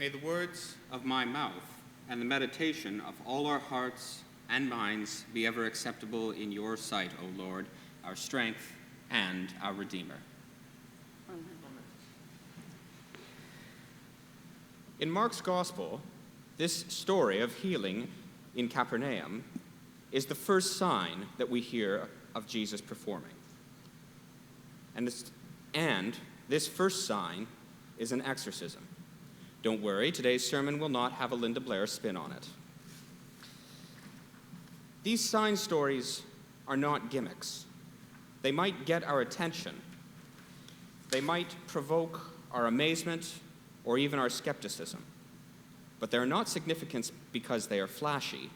May the words of my mouth and the meditation of all our hearts and minds be ever acceptable in your sight, O Lord, our strength and our Redeemer. Amen. In Mark's Gospel, this story of healing in Capernaum is the first sign that we hear of Jesus performing. And this first sign is an exorcism. Don't worry, today's sermon will not have a Linda Blair spin on it. These sign stories are not gimmicks. They might get our attention. They might provoke our amazement or even our skepticism. But they're not significant because they are flashy.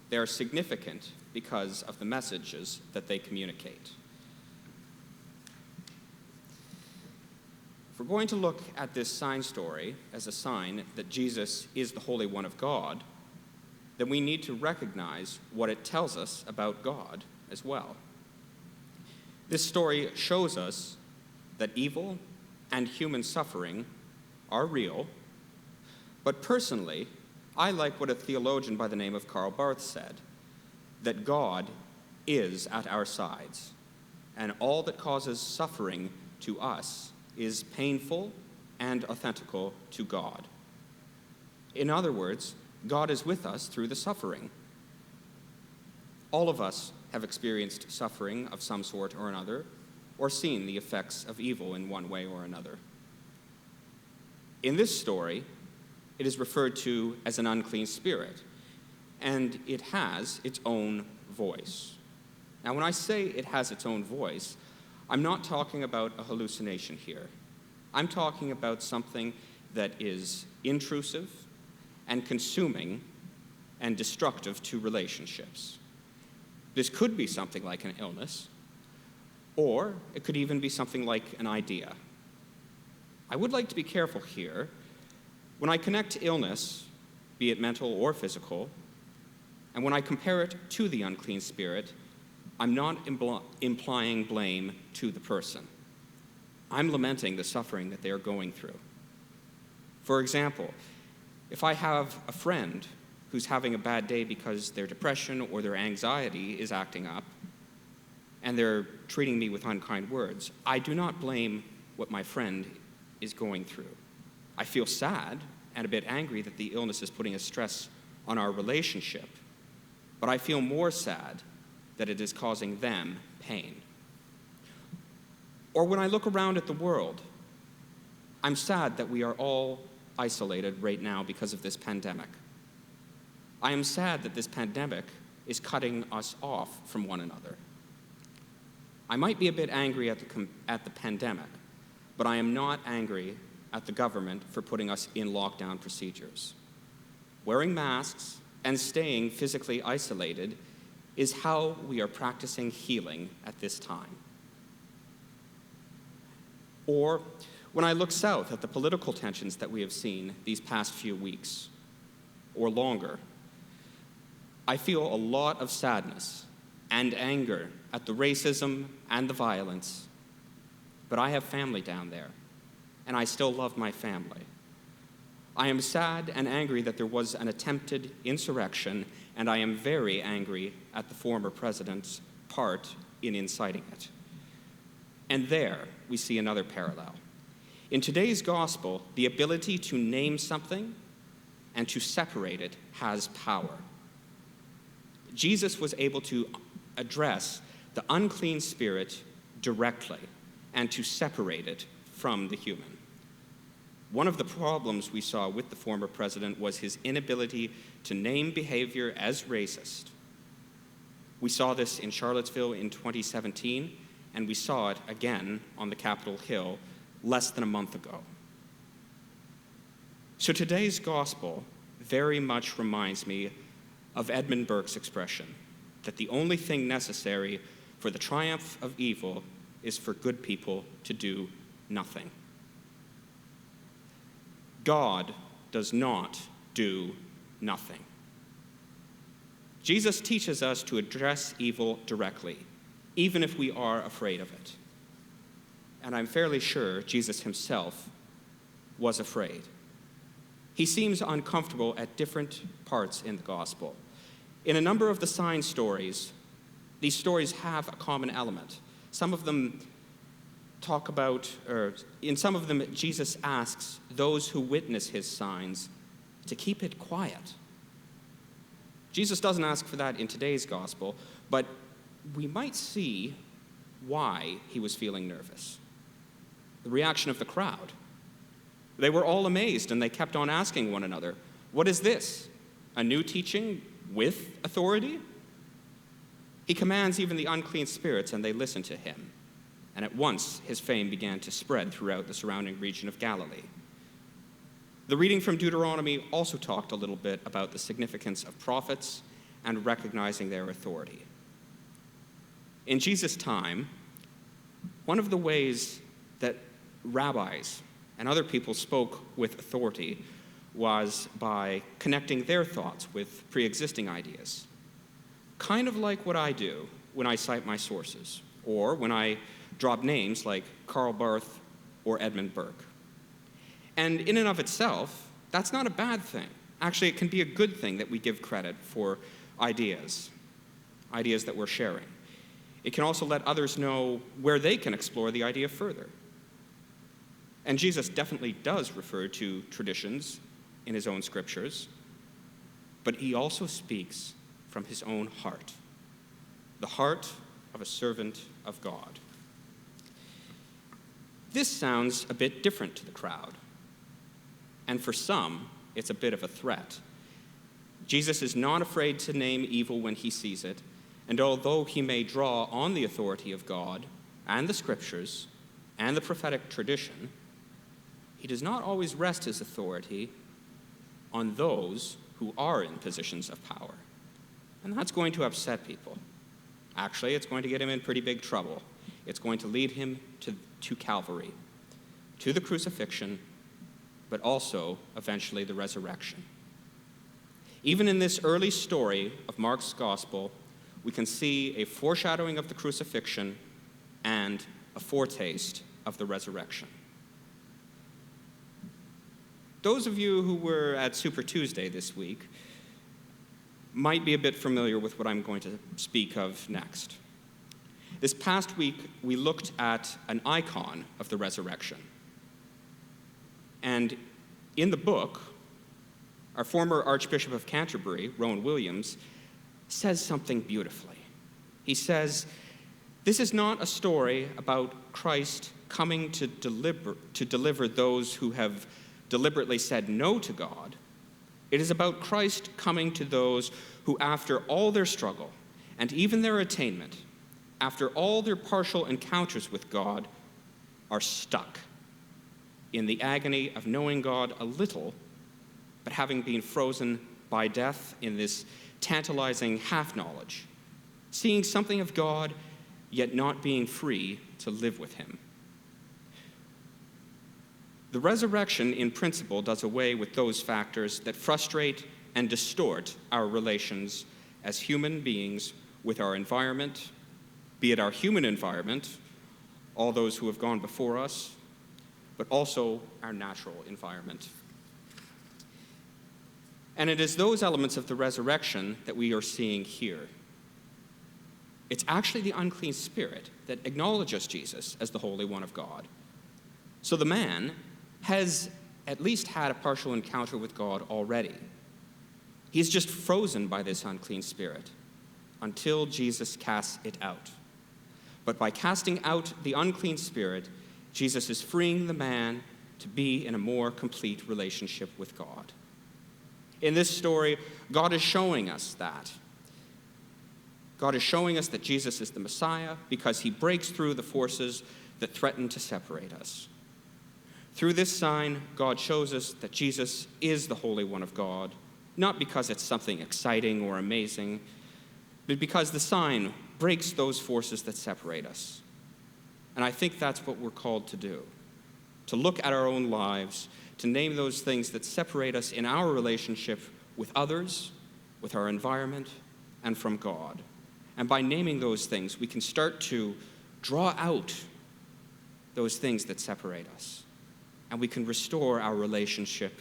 They are significant because of the messages that they communicate. If we're going to look at this sign story as a sign that Jesus is the Holy One of God, then we need to recognize what it tells us about God as well. This story shows us that evil and human suffering are real, but personally, I like what a theologian by the name of Karl Barth said, that God is at our sides, and all that causes suffering to us is painful and authentical to God. In other words, God is with us through the suffering. All of us have experienced suffering of some sort or another, or seen the effects of evil in one way or another. In this story, it is referred to as an unclean spirit, and it has its own voice. Now, when I say it has its own voice, I'm not talking about a hallucination here. I'm talking about something that is intrusive and consuming and destructive to relationships. This could be something like an illness, or it could even be something like an idea. I would like to be careful here. When I connect illness, be it mental or physical, and when I compare it to the unclean spirit, I'm not implying blame to the person. I'm lamenting the suffering that they are going through. For example, if I have a friend who's having a bad day because their depression or their anxiety is acting up, and they're treating me with unkind words, I do not blame what my friend is going through. I feel sad and a bit angry that the illness is putting a stress on our relationship, but I feel more sad that it is causing them pain. Or when I look around at the world, I'm sad that we are all isolated right now because of this pandemic. I am sad that this pandemic is cutting us off from one another. I might be a bit angry at the pandemic, but I am not angry at the government for putting us in lockdown procedures. Wearing masks and staying physically isolated is how we are practicing healing at this time. Or when I look south at the political tensions that we have seen these past few weeks, or longer, I feel a lot of sadness and anger at the racism and the violence. But I have family down there, and I still love my family. I am sad and angry that there was an attempted insurrection, and I am very angry at the former president's part in inciting it. And there we see another parallel. In today's gospel, the ability to name something and to separate it has power. Jesus was able to address the unclean spirit directly and to separate it from the human. One of the problems we saw with the former president was his inability to name behavior as racist. We saw this in Charlottesville in 2017, and we saw it again on the Capitol Hill less than a month ago. So today's gospel very much reminds me of Edmund Burke's expression that the only thing necessary for the triumph of evil is for good people to do nothing. God does not do nothing. Jesus teaches us to address evil directly, even if we are afraid of it. And I'm fairly sure Jesus himself was afraid. he seems uncomfortable at different parts in the gospel. In a number of the sign stories, these stories have a common element. Some of them in some of them, Jesus asks those who witness his signs to keep it quiet. Jesus doesn't ask for that in today's gospel, but we might see why he was feeling nervous. The reaction of the crowd. They were all amazed, and they kept on asking one another, "What is this? A new teaching with authority?" He commands even the unclean spirits, and they listen to him. And at once his fame began to spread throughout the surrounding region of Galilee. The reading from Deuteronomy also talked a little bit about the significance of prophets and recognizing their authority. In Jesus' time, one of the ways that rabbis and other people spoke with authority was by connecting their thoughts with pre-existing ideas. Kind of like what I do when I cite my sources, or when I drop names like Karl Barth or Edmund Burke. And in and of itself, that's not a bad thing. Actually, it can be a good thing that we give credit for ideas that we're sharing. It can also let others know where they can explore the idea further. And Jesus definitely does refer to traditions in his own scriptures, but he also speaks from his own heart, the heart of a servant of God. This sounds a bit different to the crowd, and for some, it's a bit of a threat. Jesus is not afraid to name evil when he sees it, and although he may draw on the authority of God and the scriptures and the prophetic tradition, he does not always rest his authority on those who are in positions of power. And that's going to upset people. Actually, it's going to get him in pretty big trouble. It's going to lead him to Calvary, to the crucifixion, but also eventually the resurrection. Even in this early story of Mark's gospel, we can see a foreshadowing of the crucifixion and a foretaste of the resurrection. Those of you who were at Super Tuesday this week might be a bit familiar with what I'm going to speak of next. This past week, we looked at an icon of the resurrection. And in the book, our former Archbishop of Canterbury, Rowan Williams, says something beautifully. He says, "This is not a story about Christ coming to deliver those who have deliberately said no to God. It is about Christ coming to those who, after all their struggle and even their attainment, after all their partial encounters with God, are stuck in the agony of knowing God a little, but having been frozen by death in this tantalizing half-knowledge, seeing something of God, yet not being free to live with him." The resurrection, in principle, does away with those factors that frustrate and distort our relations as human beings with our environment, be it our human environment, all those who have gone before us, but also our natural environment. And it is those elements of the resurrection that we are seeing here. It's actually the unclean spirit that acknowledges Jesus as the Holy One of God. So the man has at least had a partial encounter with God already. He's just frozen by this unclean spirit until Jesus casts it out. But by casting out the unclean spirit, Jesus is freeing the man to be in a more complete relationship with God. In this story, God is showing us that. God is showing us that Jesus is the Messiah because he breaks through the forces that threaten to separate us. Through this sign, God shows us that Jesus is the Holy One of God, not because it's something exciting or amazing, but because the sign breaks those forces that separate us. And I think that's what we're called to do, to look at our own lives, to name those things that separate us in our relationship with others, with our environment, and from God. And by naming those things, we can start to draw out those things that separate us. And we can restore our relationship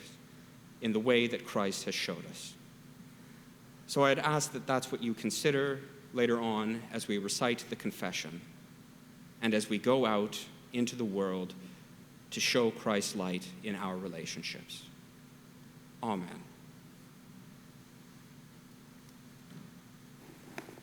in the way that Christ has showed us. So I'd ask that that's what you consider later on as we recite the confession and as we go out into the world to show Christ's light in our relationships. Amen.